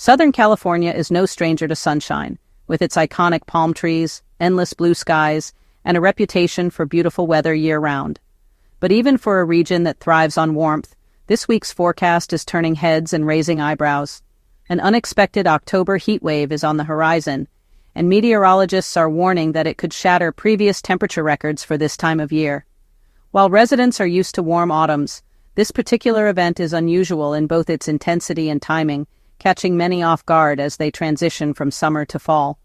Southern California is no stranger to sunshine, with its iconic palm trees, endless blue skies, and a reputation for beautiful weather year-round. But even for a region that thrives on warmth, this week's forecast is turning heads and raising eyebrows. An unexpected October heat wave is on the horizon, and meteorologists are warning that it could shatter previous temperature records for this time of year. While residents are used to warm autumns, this particular event is unusual in both its intensity and timing, catching many off guard as they transition from summer to fall.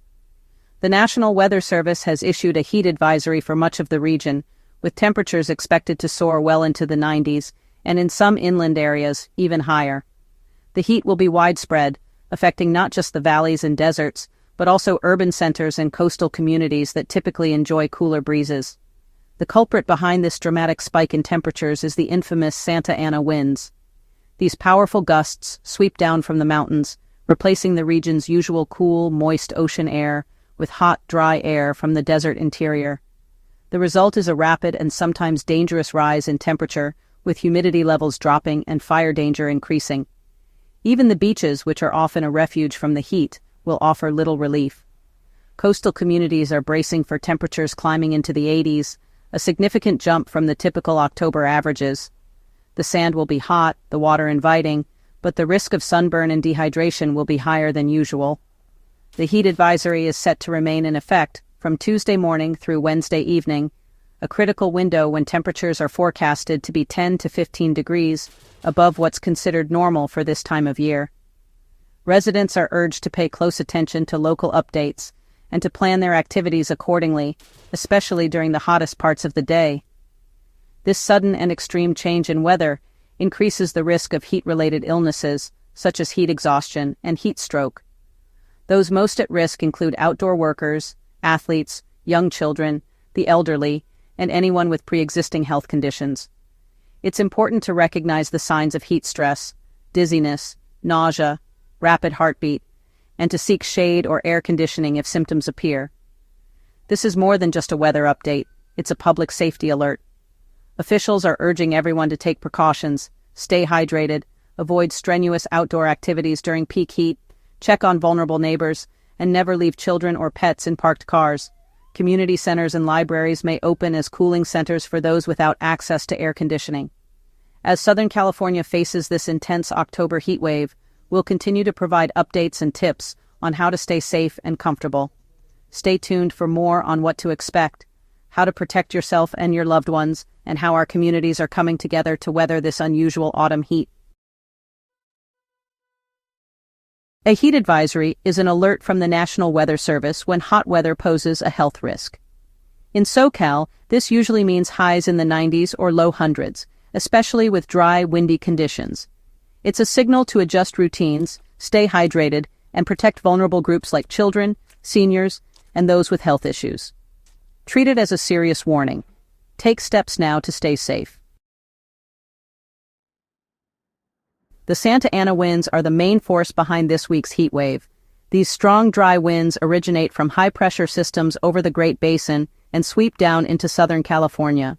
The National Weather Service has issued a heat advisory for much of the region, with temperatures expected to soar well into the 90s, and in some inland areas, even higher. The heat will be widespread, affecting not just the valleys and deserts, but also urban centers and coastal communities that typically enjoy cooler breezes. The culprit behind this dramatic spike in temperatures is the infamous Santa Ana winds. These powerful gusts sweep down from the mountains, replacing the region's usual cool, moist ocean air with hot, dry air from the desert interior. The result is a rapid and sometimes dangerous rise in temperature, with humidity levels dropping and fire danger increasing. Even the beaches, which are often a refuge from the heat, will offer little relief. Coastal communities are bracing for temperatures climbing into the 80s, a significant jump from the typical October averages. The sand will be hot, the water inviting, but the risk of sunburn and dehydration will be higher than usual. The heat advisory is set to remain in effect from Tuesday morning through Wednesday evening, a critical window when temperatures are forecasted to be 10 to 15 degrees above what's considered normal for this time of year. Residents are urged to pay close attention to local updates and to plan their activities accordingly, especially during the hottest parts of the day. This sudden and extreme change in weather increases the risk of heat-related illnesses, such as heat exhaustion and heat stroke. Those most at risk include outdoor workers, athletes, young children, the elderly, and anyone with pre-existing health conditions. It's important to recognize the signs of heat stress, dizziness, nausea, rapid heartbeat, and to seek shade or air conditioning if symptoms appear. This is more than just a weather update, it's a public safety alert. Officials are urging everyone to take precautions, stay hydrated, avoid strenuous outdoor activities during peak heat, check on vulnerable neighbors, and never leave children or pets in parked cars. Community centers and libraries may open as cooling centers for those without access to air conditioning. As Southern California faces this intense October heat wave, we'll continue to provide updates and tips on how to stay safe and comfortable. Stay tuned for more on what to expect, how to protect yourself and your loved ones, and how our communities are coming together to weather this unusual autumn heat. A heat advisory is an alert from the National Weather Service when hot weather poses a health risk. In SoCal, this usually means highs in the 90s or low hundreds, especially with dry, windy conditions. It's a signal to adjust routines, stay hydrated, and protect vulnerable groups like children, seniors, and those with health issues. Treat it as a serious warning. Take steps now to stay safe. The Santa Ana winds are the main force behind this week's heat wave. These strong, dry winds originate from high-pressure systems over the Great Basin and sweep down into Southern California.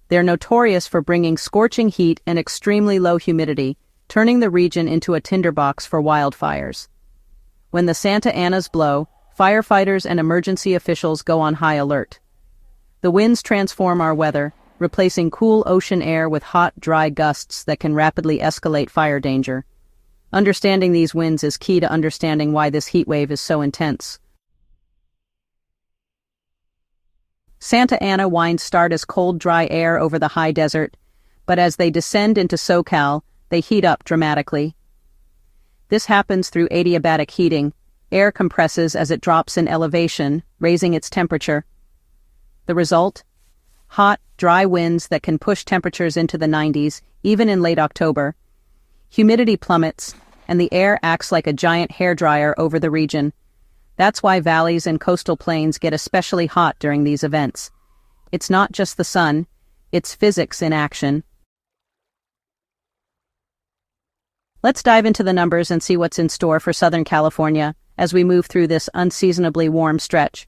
They're notorious for bringing scorching heat and extremely low humidity, turning the region into a tinderbox for wildfires. When the Santa Anas blow, firefighters and emergency officials go on high alert. The winds transform our weather, replacing cool ocean air with hot, dry gusts that can rapidly escalate fire danger. Understanding these winds is key to understanding why this heat wave is so intense. Santa Ana winds start as cold, dry air over the high desert, but as they descend into SoCal, they heat up dramatically. This happens through adiabatic heating. Air compresses as it drops in elevation, raising its temperature. The result? Hot, dry winds that can push temperatures into the 90s, even in late October. Humidity plummets, and the air acts like a giant hairdryer over the region. That's why valleys and coastal plains get especially hot during these events. It's not just the sun, it's physics in action. Let's dive into the numbers and see what's in store for Southern California as we move through this unseasonably warm stretch.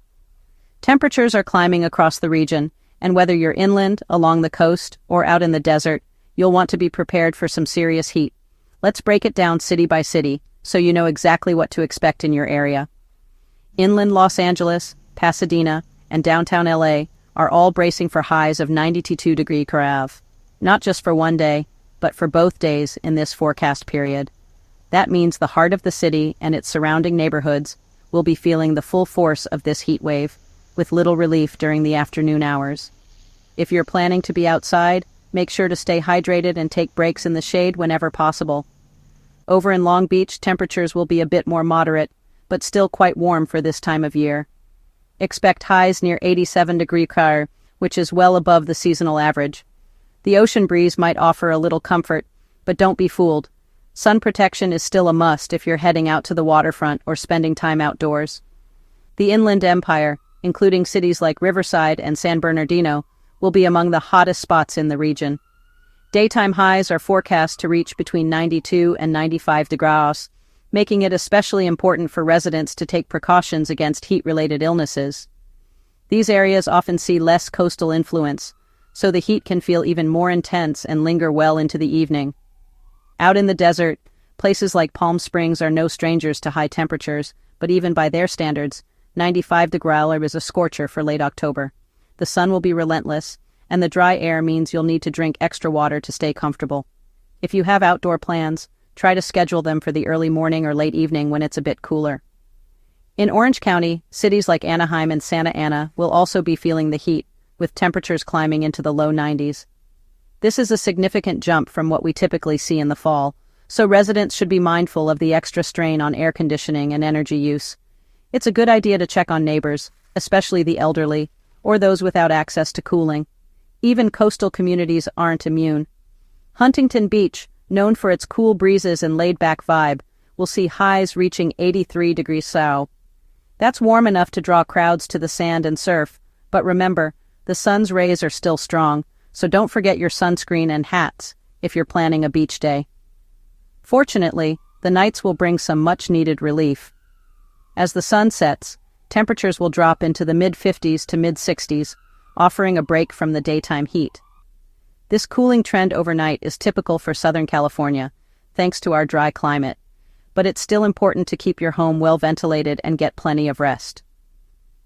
Temperatures are climbing across the region, and whether you're inland, along the coast, or out in the desert, you'll want to be prepared for some serious heat. Let's break it down city by city, so you know exactly what to expect in your area. Inland Los Angeles, Pasadena, and downtown LA are all bracing for highs of 92 degrees, not just for one day, but for both days in this forecast period. That means the heart of the city and its surrounding neighborhoods will be feeling the full force of this heat wave, with little relief during the afternoon hours. If you're planning to be outside, make sure to stay hydrated and take breaks in the shade whenever possible. Over in Long Beach, temperatures will be a bit more moderate, but still quite warm for this time of year. Expect highs near 87 degrees, which is well above the seasonal average. The ocean breeze might offer a little comfort, but don't be fooled. Sun protection is still a must if you're heading out to the waterfront or spending time outdoors. The Inland Empire, including cities like Riverside and San Bernardino, will be among the hottest spots in the region. Daytime highs are forecast to reach between 92 and 95 degrees, making it especially important for residents to take precautions against heat-related illnesses. These areas often see less coastal influence, so the heat can feel even more intense and linger well into the evening. Out in the desert, places like Palm Springs are no strangers to high temperatures, but even by their standards, 95 degrees is a scorcher for late October. The sun will be relentless, and the dry air means you'll need to drink extra water to stay comfortable. If you have outdoor plans, try to schedule them for the early morning or late evening when it's a bit cooler. In Orange County, cities like Anaheim and Santa Ana will also be feeling the heat, with temperatures climbing into the low 90s. This is a significant jump from what we typically see in the fall, so residents should be mindful of the extra strain on air conditioning and energy use. It's a good idea to check on neighbors, especially the elderly, or those without access to cooling. Even coastal communities aren't immune. Huntington Beach, known for its cool breezes and laid-back vibe, will see highs reaching 83 degrees Celsius. That's warm enough to draw crowds to the sand and surf, but remember, the sun's rays are still strong, so don't forget your sunscreen and hats if you're planning a beach day. Fortunately, the nights will bring some much-needed relief. As the sun sets, temperatures will drop into the mid-50s to mid-60s, offering a break from the daytime heat. This cooling trend overnight is typical for Southern California, thanks to our dry climate, but it's still important to keep your home well ventilated and get plenty of rest.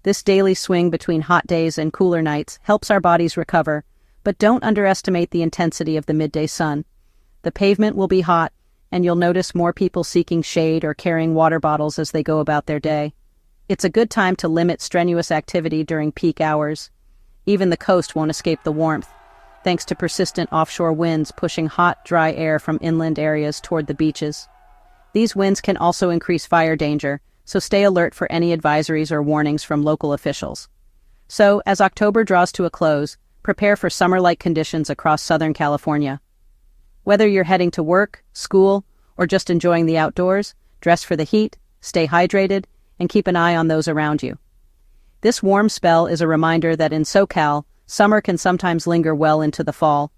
This daily swing between hot days and cooler nights helps our bodies recover, but don't underestimate the intensity of the midday sun. The pavement will be hot, and you'll notice more people seeking shade or carrying water bottles as they go about their day. It's a good time to limit strenuous activity during peak hours. Even the coast won't escape the warmth, thanks to persistent offshore winds pushing hot, dry air from inland areas toward the beaches. These winds can also increase fire danger, so stay alert for any advisories or warnings from local officials. So, as October draws to a close, prepare for summer-like conditions across Southern California. Whether you're heading to work, school, or just enjoying the outdoors, dress for the heat, stay hydrated, and keep an eye on those around you. This warm spell is a reminder that in SoCal, summer can sometimes linger well into the fall.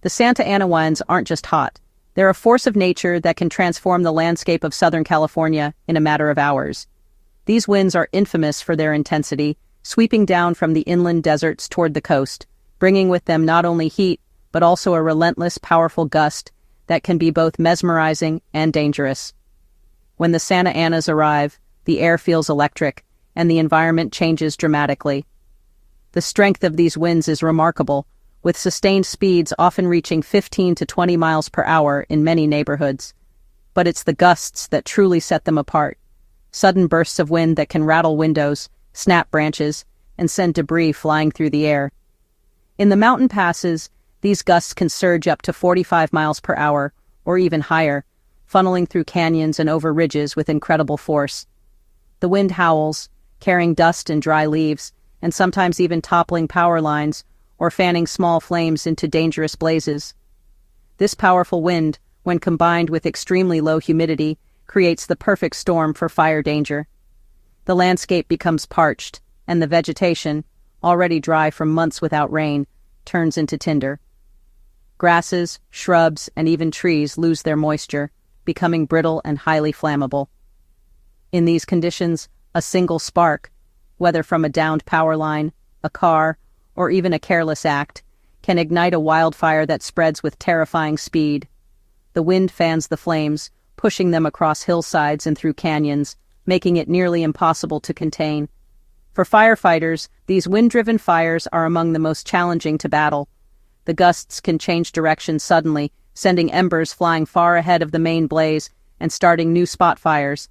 The Santa Ana winds aren't just hot. They're a force of nature that can transform the landscape of Southern California in a matter of hours. These winds are infamous for their intensity, sweeping down from the inland deserts toward the coast, bringing with them not only heat, but also a relentless, powerful gust that can be both mesmerizing and dangerous. When the Santa Anas arrive, the air feels electric, and the environment changes dramatically. The strength of these winds is remarkable, with sustained speeds often reaching 15 to 20 miles per hour in many neighborhoods. But it's the gusts that truly set them apart. Sudden bursts of wind that can rattle windows, snap branches, and send debris flying through the air. In the mountain passes, these gusts can surge up to 45 miles per hour, or even higher, funneling through canyons and over ridges with incredible force. The wind howls, carrying dust and dry leaves, and sometimes even toppling power lines or fanning small flames into dangerous blazes. This powerful wind, when combined with extremely low humidity, creates the perfect storm for fire danger. The landscape becomes parched, and the vegetation, already dry from months without rain, turns into tinder. Grasses, shrubs, and even trees lose their moisture, becoming brittle and highly flammable. In these conditions, a single spark, whether from a downed power line, a car, or even a careless act, can ignite a wildfire that spreads with terrifying speed. The wind fans the flames, pushing them across hillsides and through canyons, making it nearly impossible to contain. For firefighters, these wind-driven fires are among the most challenging to battle. The gusts can change direction suddenly, sending embers flying far ahead of the main blaze and starting new spot fires.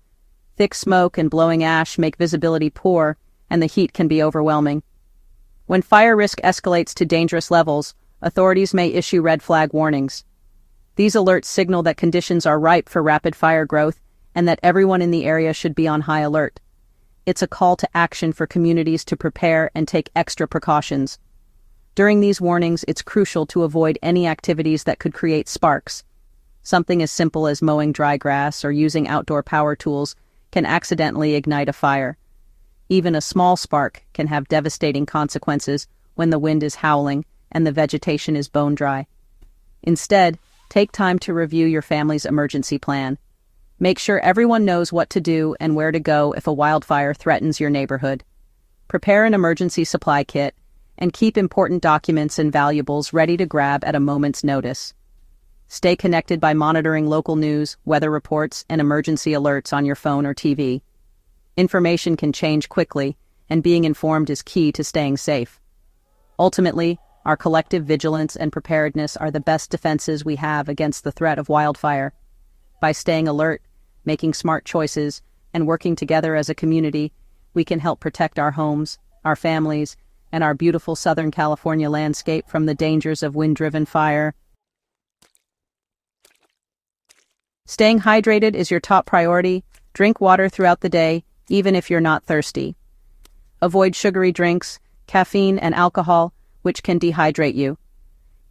Thick smoke and blowing ash make visibility poor, and the heat can be overwhelming. When fire risk escalates to dangerous levels, authorities may issue red flag warnings. These alerts signal that conditions are ripe for rapid fire growth and that everyone in the area should be on high alert. It's a call to action for communities to prepare and take extra precautions. During these warnings, it's crucial to avoid any activities that could create sparks. Something as simple as mowing dry grass or using outdoor power tools can accidentally ignite a fire. Even a small spark can have devastating consequences when the wind is howling and the vegetation is bone dry. Instead, take time to review your family's emergency plan. Make sure everyone knows what to do and where to go if a wildfire threatens your neighborhood. Prepare an emergency supply kit and keep important documents and valuables ready to grab at a moment's notice. Stay connected by monitoring local news, weather reports, and emergency alerts on your phone or TV. Information can change quickly, and being informed is key to staying safe. Ultimately, our collective vigilance and preparedness are the best defenses we have against the threat of wildfire. By staying alert, making smart choices, and working together as a community, we can help protect our homes, our families, and our beautiful Southern California landscape from the dangers of wind-driven fire. Staying hydrated is your top priority. Drink water throughout the day, even if you're not thirsty. Avoid sugary drinks, caffeine, and alcohol, which can dehydrate you.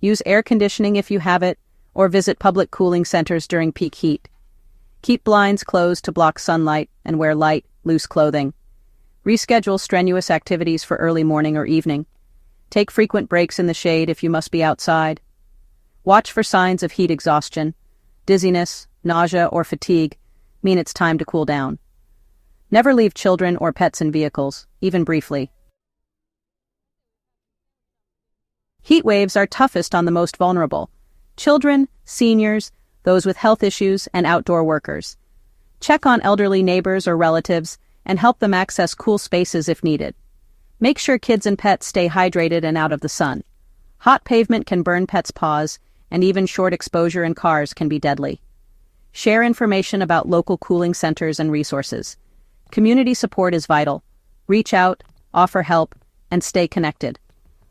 Use air conditioning if you have it, or visit public cooling centers during peak heat. Keep blinds closed to block sunlight and wear light, loose clothing. Reschedule strenuous activities for early morning or evening. Take frequent breaks in the shade if you must be outside. Watch for signs of heat exhaustion. Dizziness, nausea, or fatigue mean it's time to cool down. Never leave children or pets in vehicles, even briefly. Heat waves are toughest on the most vulnerable: children, seniors, those with health issues, and outdoor workers. Check on elderly neighbors or relatives and help them access cool spaces if needed. Make sure kids and pets stay hydrated and out of the sun. Hot pavement can burn pets' paws, and even short exposure in cars can be deadly. Share information about local cooling centers and resources. Community support is vital. Reach out, offer help, and stay connected.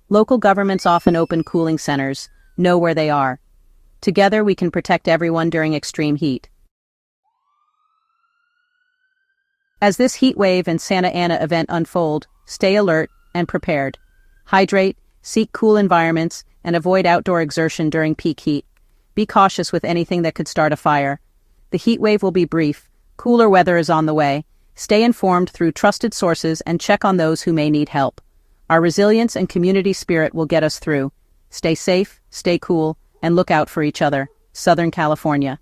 Local governments often open cooling centers. Know where they are. Together, we can protect everyone during extreme heat. As this heat wave and Santa Ana event unfold, stay alert and prepared. Hydrate, seek cool environments, and avoid outdoor exertion during peak heat. Be cautious with anything that could start a fire. The heat wave will be brief. Cooler weather is on the way. Stay informed through trusted sources and check on those who may need help. Our resilience and community spirit will get us through. Stay safe, stay cool, and look out for each other. Southern California.